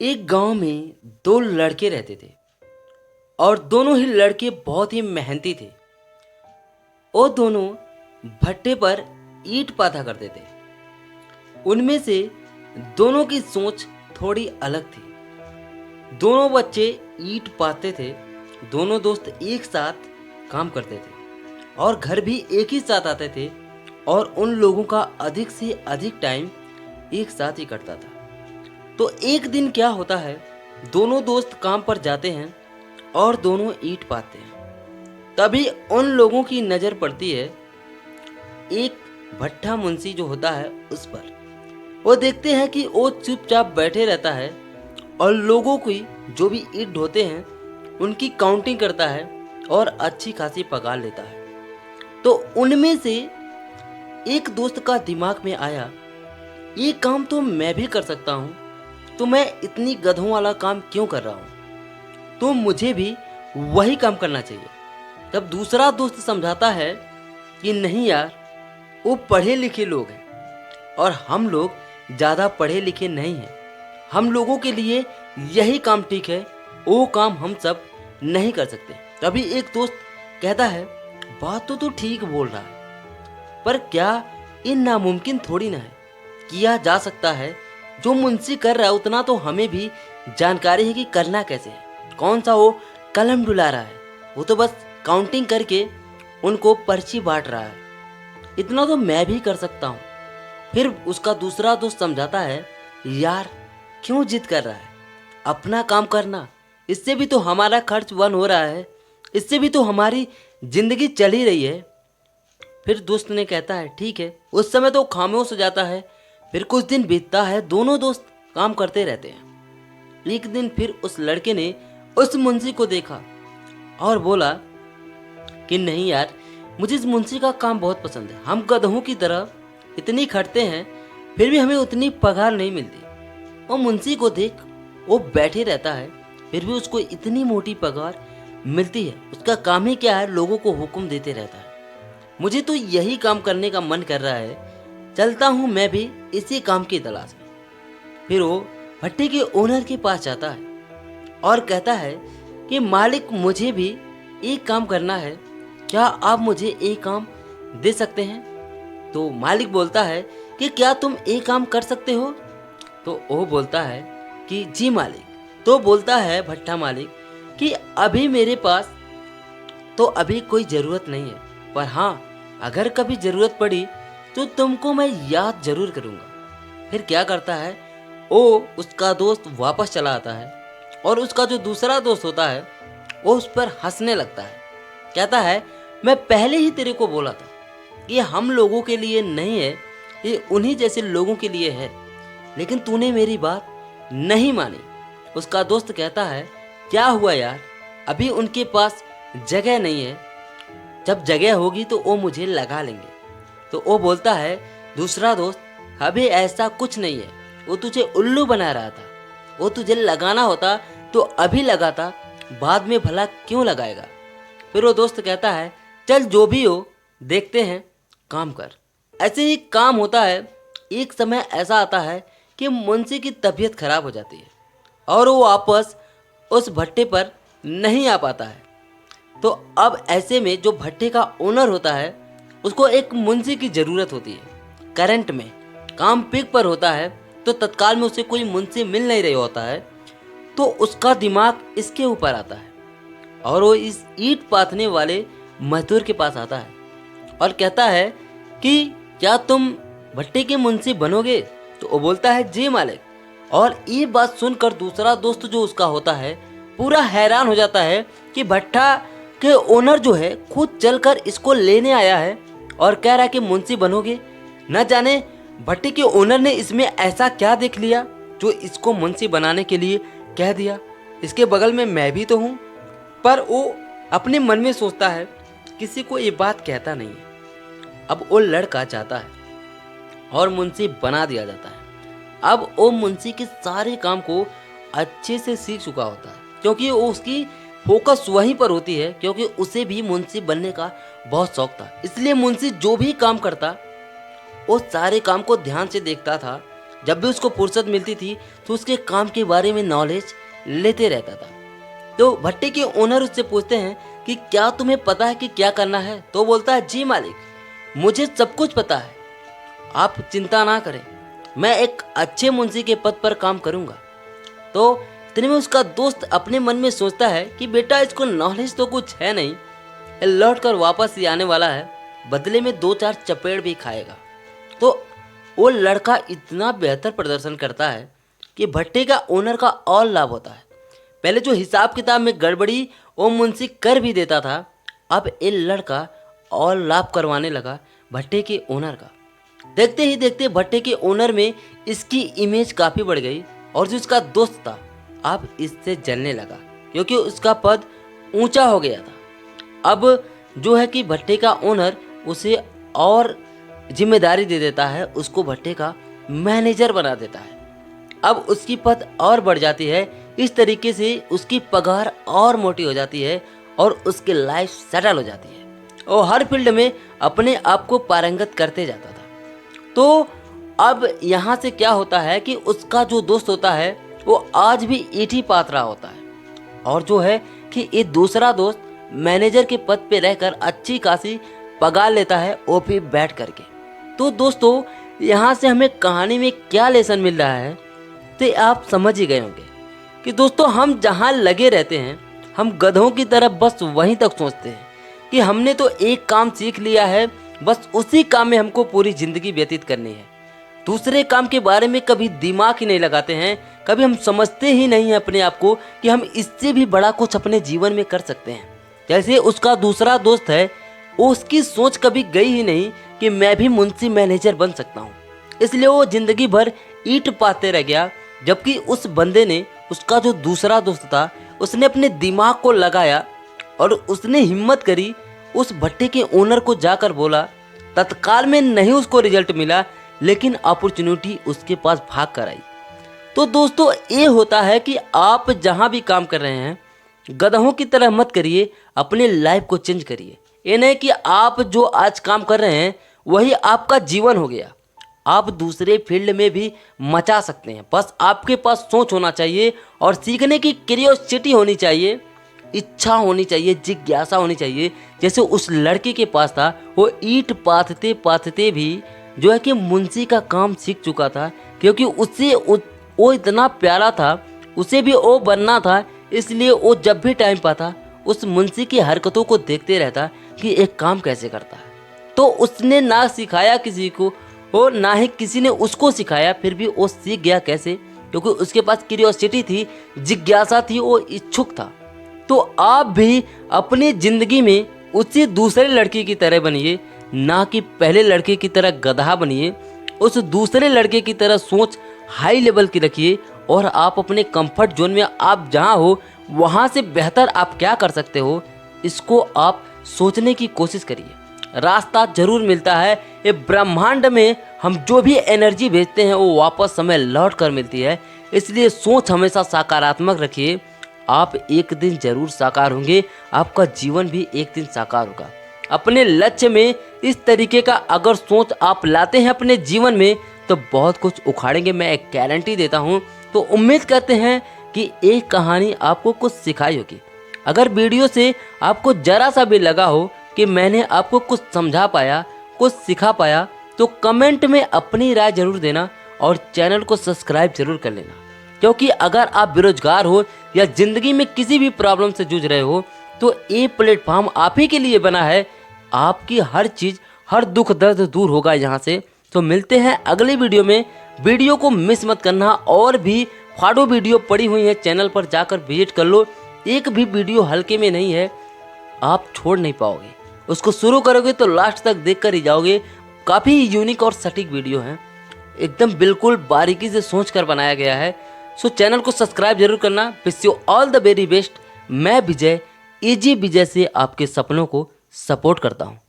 एक गांव में दो लड़के रहते थे और दोनों ही लड़के बहुत ही मेहनती थे। वो दोनों भट्टे पर ईंट पाथा करते थे। उनमें से दोनों की सोच थोड़ी अलग थी। दोनों बच्चे ईंट पाथते थे। दोनों दोस्त एक साथ काम करते थे और घर भी एक ही साथ आते थे और उन लोगों का अधिक से अधिक टाइम एक साथ ही कटता था। तो एक दिन क्या होता है, दोनों दोस्त काम पर जाते हैं और दोनों ईंट पाते हैं। तभी उन लोगों की नज़र पड़ती है एक भट्ठा मुंशी जो होता है उस पर। वो देखते हैं कि वो चुपचाप बैठे रहता है और लोगों की जो भी ईंट ढोते हैं उनकी काउंटिंग करता है और अच्छी खासी पगार लेता है। तो उनमें से एक दोस्त का दिमाग में आया, ये काम तो मैं भी कर सकता हूँ, तो मैं इतनी गधों वाला काम क्यों कर रहा हूँ, तो मुझे भी वही काम करना चाहिए। तब दूसरा दोस्त समझाता है कि नहीं यार, वो पढ़े लिखे लोग हैं और हम लोग ज़्यादा पढ़े लिखे नहीं हैं। हम लोगों के लिए यही काम ठीक है, वो काम हम सब नहीं कर सकते। तभी एक दोस्त कहता है, बात तो तू ठीक बोल रहा है, पर क्या ये नामुमकिन थोड़ी ना है, किया जा सकता है। जो मुंशी कर रहा है उतना तो हमें भी जानकारी है कि करना कैसे है। कौन सा वो कलम डुला रहा है, वो तो बस काउंटिंग करके उनको पर्ची बांट रहा है, इतना तो मैं भी कर सकता हूँ। फिर उसका दूसरा दोस्त समझाता है, यार क्यों जिद कर रहा है, अपना काम करना, इससे भी तो हमारा खर्च वन हो रहा है, इससे भी तो हमारी जिंदगी चल ही रही है। फिर दोस्त ने कहता है ठीक है। उस समय तो खामोश हो जाता है। फिर कुछ दिन बीतता है, दोनों दोस्त काम करते रहते हैं। एक दिन फिर उस लड़के ने उस मुंशी को देखा और बोला कि नहीं यार, मुझे इस मुंशी का काम बहुत पसंद है। हम गधों की तरह इतनी खटते हैं फिर भी हमें उतनी पगार नहीं मिलती। वो मुंशी को देख वो बैठे रहता है, फिर भी उसको इतनी मोटी पगार मिलती है। उसका काम ही क्या है, लोगों को हुक्म देते रहता है। मुझे तो यही काम करने का मन कर रहा है, चलता हूँ मैं भी इसी काम की तलाश में। फिर वो भट्टे के ओनर के पास जाता है और कहता है कि मालिक, मुझे भी एक काम करना है, क्या आप मुझे एक काम दे सकते हैं। तो मालिक बोलता है कि क्या तुम एक काम कर सकते हो। तो वो बोलता है कि जी मालिक। तो बोलता है भट्ठा मालिक कि अभी मेरे पास तो अभी कोई ज़रूरत नहीं है, पर हाँ अगर कभी ज़रूरत पड़ी तो तुमको मैं याद ज़रूर करूँगा। फिर क्या करता है, वो उसका दोस्त वापस चला आता है और उसका जो दूसरा दोस्त होता है वो उस पर हंसने लगता है। कहता है, मैं पहले ही तेरे को बोला था कि ये हम लोगों के लिए नहीं है, ये उन्हीं जैसे लोगों के लिए है, लेकिन तूने मेरी बात नहीं मानी। उसका दोस्त कहता है, क्या हुआ यार, अभी उनके पास जगह नहीं है, जब जगह होगी तो वो मुझे लगा लेंगे। तो वो बोलता है दूसरा दोस्त, अभी ऐसा कुछ नहीं है, वो तुझे उल्लू बना रहा था, वो तुझे लगाना होता तो अभी लगाता, बाद में भला क्यों लगाएगा। फिर वो दोस्त कहता है, चल जो भी हो देखते हैं, काम कर। ऐसे ही काम होता है। एक समय ऐसा आता है कि मुंशी की तबीयत खराब हो जाती है और वो वापस उस भट्टे पर नहीं आ पाता है। तो अब ऐसे में जो भट्टे का ओनर होता है उसको एक मुंशी की ज़रूरत होती है। करंट में काम पीक पर होता है तो तत्काल में उसे कोई मुंशी मिल नहीं रही होता है। तो उसका दिमाग इसके ऊपर आता है और वो इस ईंट पाथने वाले मजदूर के पास आता है और कहता है कि क्या तुम भट्टे के मुंशी बनोगे। तो वो बोलता है जी मालिक। और ये बात सुनकर दूसरा दोस्त जो उसका होता है पूरा हैरान हो जाता है कि भट्टा के ओनर जो है खुद चलकर इसको लेने आया है और कह रहा है कि मुंशी बनोगे। न जाने भट्टे के ओनर ने इसमें ऐसा क्या देख लिया जो इसको मुंशी बनाने के लिए कह दिया। इसके बगल में मैं भी तो हूँ। पर वो अपने मन में सोचता है, किसी को ये बात कहता नहीं है। अब वो लड़का जाता है और मुंशी बना दिया जाता है। अब वो मुंशी के सारे काम को अच्छे से सीख चुका होता है, क्योंकि वो उसकी फोकस वहीं पर होती है, क्योंकि उसे भी मुंशी बनने का बहुत शौक था। इसलिए मुंशी जो भी काम करता वो सारे काम को ध्यान से देखता था जब भी उसको फुर्सत मिलती थी तो उसके काम के बारे में नॉलेज लेते रहता था। तो भट्टे के ओनर उससे पूछते हैं कि क्या तुम्हें पता है कि क्या करना है? तो बोलता है, जी मालिक, मुझे सब कुछ पता है, आप चिंता ना करें, मैं एक अच्छे मुंशी के पद पर काम करूंगा। तो इतने में उसका दोस्त अपने मन में सोचता है कि बेटा इसको नॉलेज तो कुछ है नहीं, लौट कर वापस ही आने वाला है, बदले में 2-4 चपेड़ भी खाएगा। तो वो लड़का इतना बेहतर प्रदर्शन करता है कि भट्टे का ओनर का और लाभ होता है। पहले जो हिसाब किताब में गड़बड़ी वो मुंशी कर भी देता था, अब ये लड़का और लाभ करवाने लगा भट्टे के ओनर का। देखते ही देखते भट्टे के ओनर में इसकी इमेज काफ़ी बढ़ गई और जो उसका दोस्त था अब इससे जलने लगा क्योंकि उसका पद ऊंचा हो गया था। अब जो है कि भट्टे का ओनर उसे और जिम्मेदारी दे देता है, उसको भट्टे का मैनेजर बना देता है। अब उसकी पद और बढ़ जाती है, इस तरीके से उसकी पगार और मोटी हो जाती है और उसकी लाइफ सेटल हो जाती है और हर फील्ड में अपने आप को पारंगत करते जाता था। तो अब यहाँ से क्या होता है कि उसका जो दोस्त होता है वो आज भी ईंट ही पात रहा होता है और जो है कि ये दूसरा दोस्त मैनेजर के पद पे रहकर अच्छी खासी पगार लेता है ओपी बैठ करके। तो दोस्तों यहाँ से हमें कहानी में क्या लेसन मिल रहा है तो आप समझ ही गए होंगे कि दोस्तों हम जहाँ लगे रहते हैं हम गधों की तरह बस वहीं तक सोचते हैं कि हमने तो एक काम सीख लिया है, बस उसी काम में हमको पूरी जिंदगी व्यतीत करनी है। दूसरे काम के बारे में कभी दिमाग ही नहीं लगाते हैं, कभी हम समझते ही नहीं हैं अपने आप को कि हम इससे भी बड़ा कुछ अपने जीवन में कर सकते हैं। जैसे उसका दूसरा दोस्त है, उसकी सोच कभी गई ही नहीं कि मैं भी मुंशी मैनेजर बन सकता हूँ, इसलिए वो जिंदगी भर ईंट पाते रह गया। जबकि उस बंदे ने, उसका जो दूसरा दोस्त था, उसने अपने दिमाग को लगाया और उसने हिम्मत करी, उस भट्टे के ओनर को जाकर बोला। तत्काल में नहीं उसको रिजल्ट मिला लेकिन अपॉर्चुनिटी उसके पास भाग कर आई। तो दोस्तों ये होता है कि आप जहाँ भी काम कर रहे हैं गधों की तरह मत करिए, अपने लाइफ को चेंज करिए। ये नहीं कि आप जो आज काम कर रहे हैं वही आपका जीवन हो गया, आप दूसरे फील्ड में भी मचा सकते हैं। बस आपके पास सोच होना चाहिए और सीखने की क्यूरियोसिटी होनी चाहिए, इच्छा होनी चाहिए, जिज्ञासा होनी चाहिए। जैसे उस लड़के के पास था, वो ईंट पाथते पाथते भी जो है कि मुंशी का काम सीख चुका था क्योंकि उससे वो इतना प्यारा था, उसे भी वो बनना था। इसलिए वो जब भी टाइम पाता उस मुंशी की हरकतों को देखते रहता कि एक काम कैसे करता है। तो उसने ना सिखाया किसी को और ना ही किसी ने उसको सिखाया, फिर भी वो सीख गया कैसे, क्योंकि उसके पास क्यूरियोसिटी थी, जिज्ञासा थी, वो इच्छुक था। तो आप भी अपनी ज़िंदगी में उसी दूसरे लड़के की तरह बनिए, ना कि पहले लड़के की तरह गधा बनिए। उस दूसरे लड़के की तरह सोच हाई लेवल की रखिए और आप अपने कंफर्ट जोन में, आप जहाँ हो वहाँ से बेहतर आप क्या कर सकते हो, इसको आप सोचने की कोशिश करिए। रास्ता जरूर मिलता है। ये ब्रह्मांड में हम जो भी एनर्जी भेजते हैं वो वापस हमें लौट कर मिलती है। इसलिए सोच हमेशा सकारात्मक रखिए, आप एक दिन जरूर साकार होंगे, आपका जीवन भी एक दिन साकार होगा। अपने लक्ष्य में इस तरीके का अगर सोच आप लाते हैं अपने जीवन में तो बहुत कुछ उखाड़ेंगे, मैं एक गारंटी देता हूँ। तो उम्मीद करते हैं कि एक कहानी आपको कुछ सिखाई होगी। अगर वीडियो से आपको जरा सा भी लगा हो कि मैंने आपको कुछ समझा पाया, कुछ सिखा पाया, तो कमेंट में अपनी राय जरूर देना और चैनल को सब्सक्राइब जरूर कर लेना। क्योंकि अगर आप बेरोजगार हो या ज़िंदगी में किसी भी प्रॉब्लम से जूझ रहे हो तो ये प्लेटफॉर्म आप ही के लिए बना है। आपकी हर चीज़, हर दुख दर्द दूर होगा यहाँ से। तो मिलते हैं अगली वीडियो में। वीडियो को मिस मत करना और भी फाड़ो वीडियो पड़ी हुई है, चैनल पर जाकर विजिट कर लो। एक भी वीडियो हल्के में नहीं है, आप छोड़ नहीं पाओगे। उसको शुरू करोगे तो लास्ट तक देख कर ही जाओगे। काफ़ी यूनिक और सटीक वीडियो है, एकदम बिल्कुल बारीकी से सोच कर बनाया गया है। सो चैनल को सब्सक्राइब जरूर करना। Wish you all the very best. मैं विजय, इजी विजय से आपके सपनों को सपोर्ट करता हूँ।